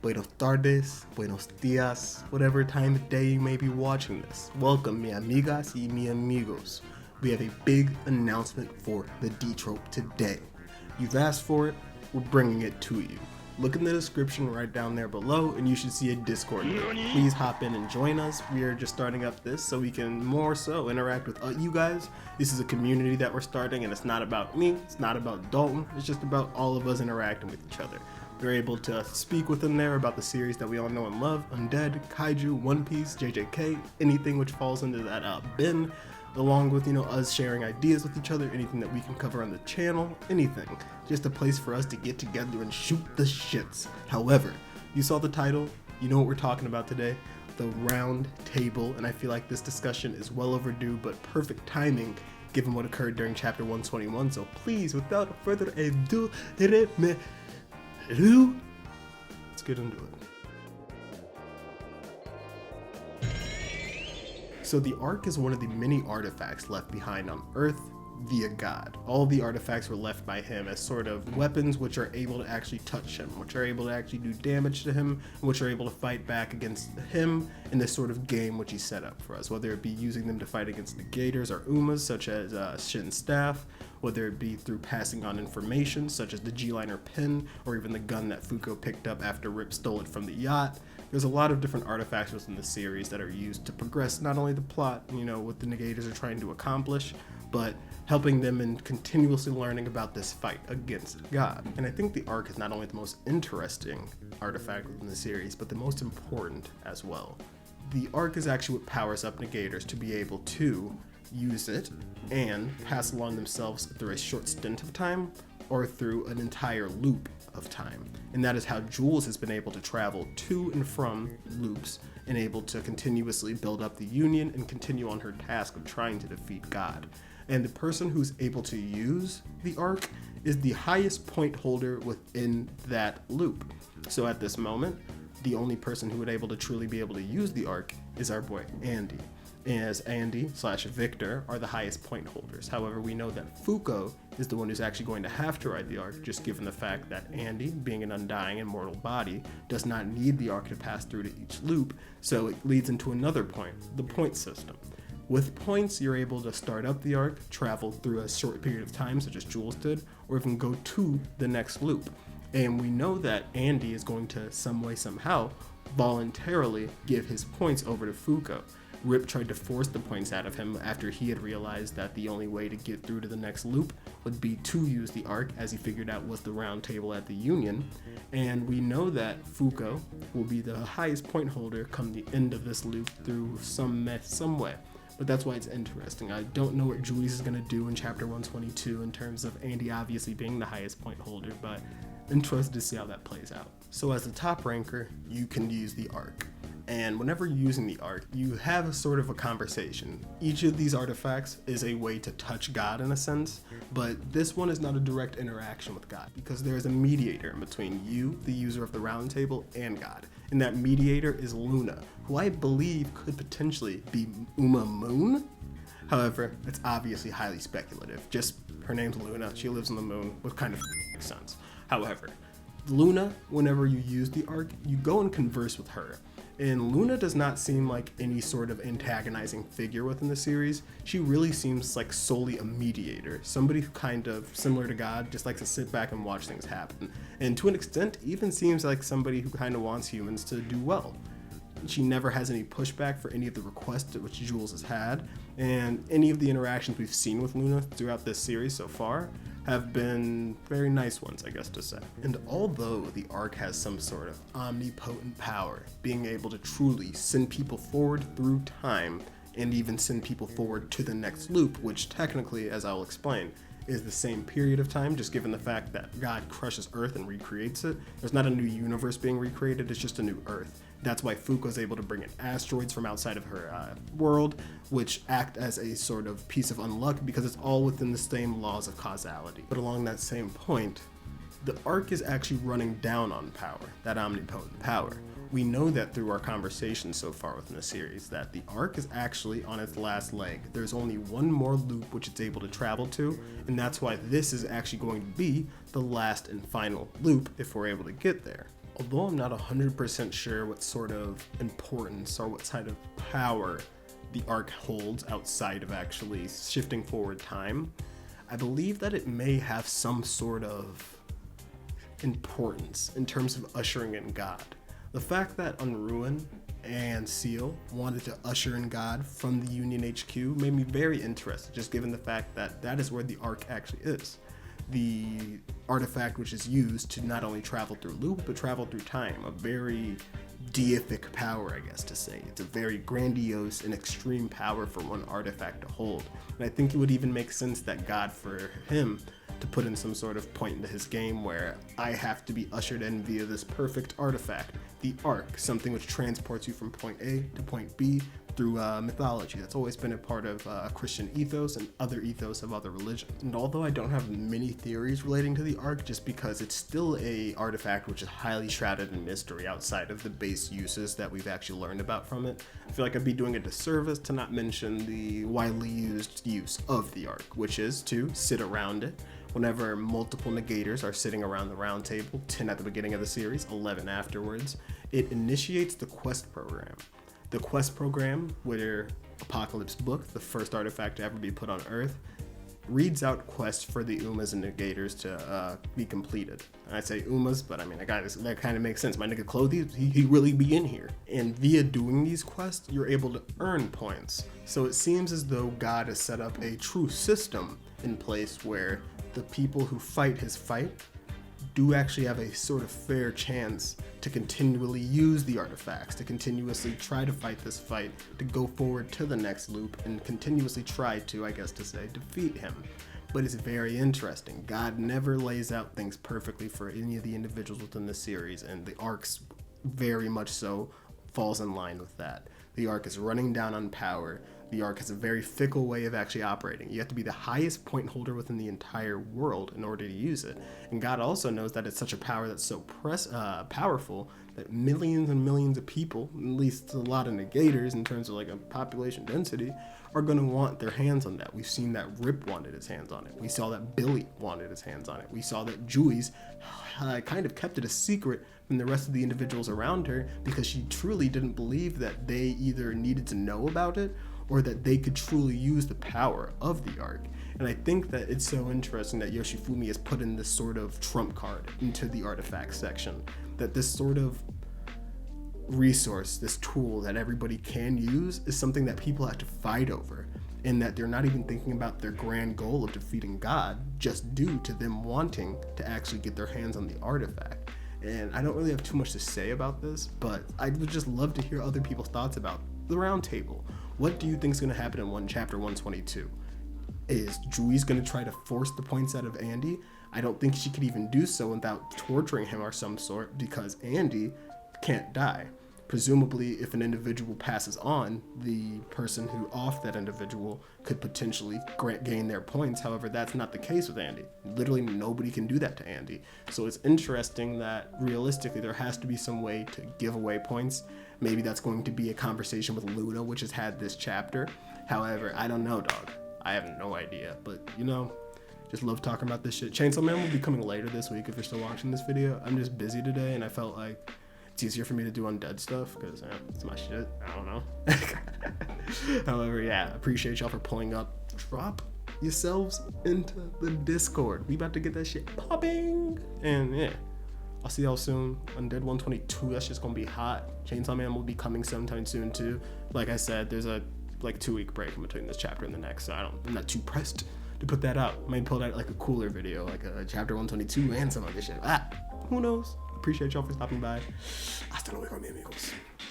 buenos tardes, buenos dias, whatever time of day you may be watching this. Welcome, mi amigas y mi amigos. We have a big announcement for the D-Troupe today. You've asked for it, we're bringing it to you. Look in the description right down there below and you should see a Discord link. Please hop in and join us. We are just starting up this so we can more so interact with you guys. This is a community that we're starting and it's not about me, it's not about Dalton, it's just about all of us interacting with each other. We're able to speak with them there about the series that we all know and love, Undead, Kaiju, One Piece, JJK, anything which falls into that bin, along with, us sharing ideas with each other, anything that we can cover on the channel, anything. Just a place for us to get together and shoot the shits. However, you saw the title, you know what we're talking about today, the Roundtable, and I feel like this discussion is well overdue, but perfect timing given what occurred during chapter 121, so please, without further ado, let's get into it. So the Ark is one of the many artifacts left behind on Earth via God. All the artifacts were left by him as sort of weapons which are able to actually touch him, which are able to actually do damage to him, and which are able to fight back against him in this sort of game which he set up for us, whether it be using them to fight against negators or Umas such as Shin's staff, whether it be through passing on information such as the G-liner pin, or even the gun that Fuko picked up after Rip stole it from the yacht. There's a lot of different artifacts within the series that are used to progress not only the plot, what the negators are trying to accomplish, but helping them in continuously learning about this fight against God. And I think the Ark is not only the most interesting artifact within the series, but the most important as well. The Ark is actually what powers up negators to be able to use it and pass along themselves through a short stint of time or through an entire loop of time. And that is how Jules has been able to travel to and from loops and able to continuously build up the Union and continue on her task of trying to defeat God. And the person who's able to use the Ark is the highest point holder within that loop. So at this moment, the only person who would able to truly be able to use the Ark is our boy Andy. As Andy/Victor are the highest point holders. However, we know that Fuko is the one who's actually going to have to ride the Ark, just given the fact that Andy, being an undying immortal body, does not need the Ark to pass through to each loop, so it leads into another point, the point system. With points, you're able to start up the Ark, travel through a short period of time, such as Jules did, or even go to the next loop. And we know that Andy is going to, some way, somehow, voluntarily give his points over to Fuko. Rip tried to force the points out of him after he had realized that the only way to get through to the next loop would be to use the Ark, as he figured out was the round table at the Union. And we know that Fuko will be the highest point holder come the end of this loop through some way. But that's why it's interesting. I don't know what Julius is going to do in chapter 122 in terms of Andy obviously being the highest point holder, but interested to see how that plays out. So as a top ranker, you can use the Ark. And whenever you're using the Ark, you have a sort of a conversation. Each of these artifacts is a way to touch God in a sense, but this one is not a direct interaction with God because there is a mediator in between you, the user of the round table, and God. And that mediator is Luna, who I believe could potentially be Uma Moon. However, it's obviously highly speculative. Just her name's Luna, she lives on the moon, which kind of makes sense. However, Luna, whenever you use the Ark, you go and converse with her. And Luna does not seem like any sort of antagonizing figure within the series. She really seems like solely a mediator, somebody who kind of, similar to God, just likes to sit back and watch things happen. And to an extent, even seems like somebody who kind of wants humans to do well. She never has any pushback for any of the requests which Jules has had, and any of the interactions we've seen with Luna throughout this series so far have been very nice ones, I guess to say. And although the Ark has some sort of omnipotent power, being able to truly send people forward through time and even send people forward to the next loop, which technically, as I'll explain, is the same period of time, just given the fact that God crushes Earth and recreates it. There's not a new universe being recreated, it's just a new Earth. That's why Fuko's able to bring in asteroids from outside of her world, which act as a sort of piece of unluck because it's all within the same laws of causality. But along that same point, the Ark is actually running down on power, that omnipotent power. We know that through our conversations so far within the series, that the Ark is actually on its last leg. There's only one more loop which it's able to travel to, and that's why this is actually going to be the last and final loop if we're able to get there. Although I'm not 100% sure what sort of importance or what side of power the arc holds outside of actually shifting forward time, I believe that it may have some sort of importance in terms of ushering in God. The fact that Unruin and Seal wanted to usher in God from the Union HQ made me very interested, just given the fact that that is where the arc actually is. The artifact which is used to not only travel through loop, but travel through time. A very deific power, I guess to say. It's a very grandiose and extreme power for one artifact to hold. And I think it would even make sense that God, for him, to put in some sort of point into his game where I have to be ushered in via this perfect artifact, the Arc, something which transports you from point A to point B through mythology. That's always been a part of Christian ethos and other ethos of other religions. And although I don't have many theories relating to the Arc, just because it's still a artifact which is highly shrouded in mystery outside of the base uses that we've actually learned about from it, I feel like I'd be doing a disservice to not mention the widely used use of the Arc, which is to sit around it. Whenever multiple negators are sitting around the round table, 10 at the beginning of the series, 11 afterwards, it initiates the quest program. The quest program, where Apocalypse Book, the first artifact to ever be put on Earth, reads out quests for the Umas and negators to be completed. I say Umas, but I mean, that kind of makes sense. My nigga Clothes, he really be in here. And via doing these quests, you're able to earn points. So it seems as though God has set up a true system in place where the people who fight his fight do actually have a sort of fair chance to continually use the artifacts, to continuously try to fight this fight, to go forward to the next loop and continuously try to, I guess to say, defeat him. But it's very interesting. God never lays out things perfectly for any of the individuals within the series, and the arcs very much so falls in line with that. The arc is running down on power. The arc has a very fickle way of actually operating. You have to be the highest point holder within the entire world in order to use it. And God also knows that it's such a power that's so powerful that millions and millions of people, at least a lot of negators in terms of like a population density, are going to want their hands on that. We've seen that Rip wanted his hands on it. We saw that Billy wanted his hands on it. We saw that Juice kind of kept it a secret from the rest of the individuals around her because she truly didn't believe that they either needed to know about it or that they could truly use the power of the arc. And I think that it's so interesting that Yoshifumi has put in this sort of trump card into the artifact section, that this sort of resource, this tool that everybody can use is something that people have to fight over, and that they're not even thinking about their grand goal of defeating God just due to them wanting to actually get their hands on the artifact. And I don't really have too much to say about this, but I would just love to hear other people's thoughts about the Roundtable. What do you think is going to happen in chapter 122? Is Juice going to try to force the points out of Andy? I don't think she could even do so without torturing him or some sort, because Andy can't die. Presumably, if an individual passes on, the person who offed that individual could potentially gain their points. However, that's not the case with Andy. Literally nobody can do that to Andy. So it's interesting that realistically there has to be some way to give away points. Maybe that's going to be a conversation with Luna, which has had this chapter. However, I don't know, dog. I have no idea. But, you know, just love talking about this shit. Chainsaw Man will be coming later this week if you're still watching this video. I'm just busy today, and I felt like it's easier for me to do Undead stuff because it's my shit. I don't know. However, yeah, appreciate y'all for pulling up. Drop yourselves into the Discord. We about to get that shit popping. And yeah, I'll see y'all soon. Undead 122, that's just gonna be hot. Chainsaw Man will be coming sometime soon too. Like I said, there's a 2-week break in between this chapter and the next, so I'm not too pressed to put that out. Might pull out like a cooler video, like a chapter 122 and some other shit. Who knows? Appreciate y'all for stopping by. Hasta luego, mi amigos.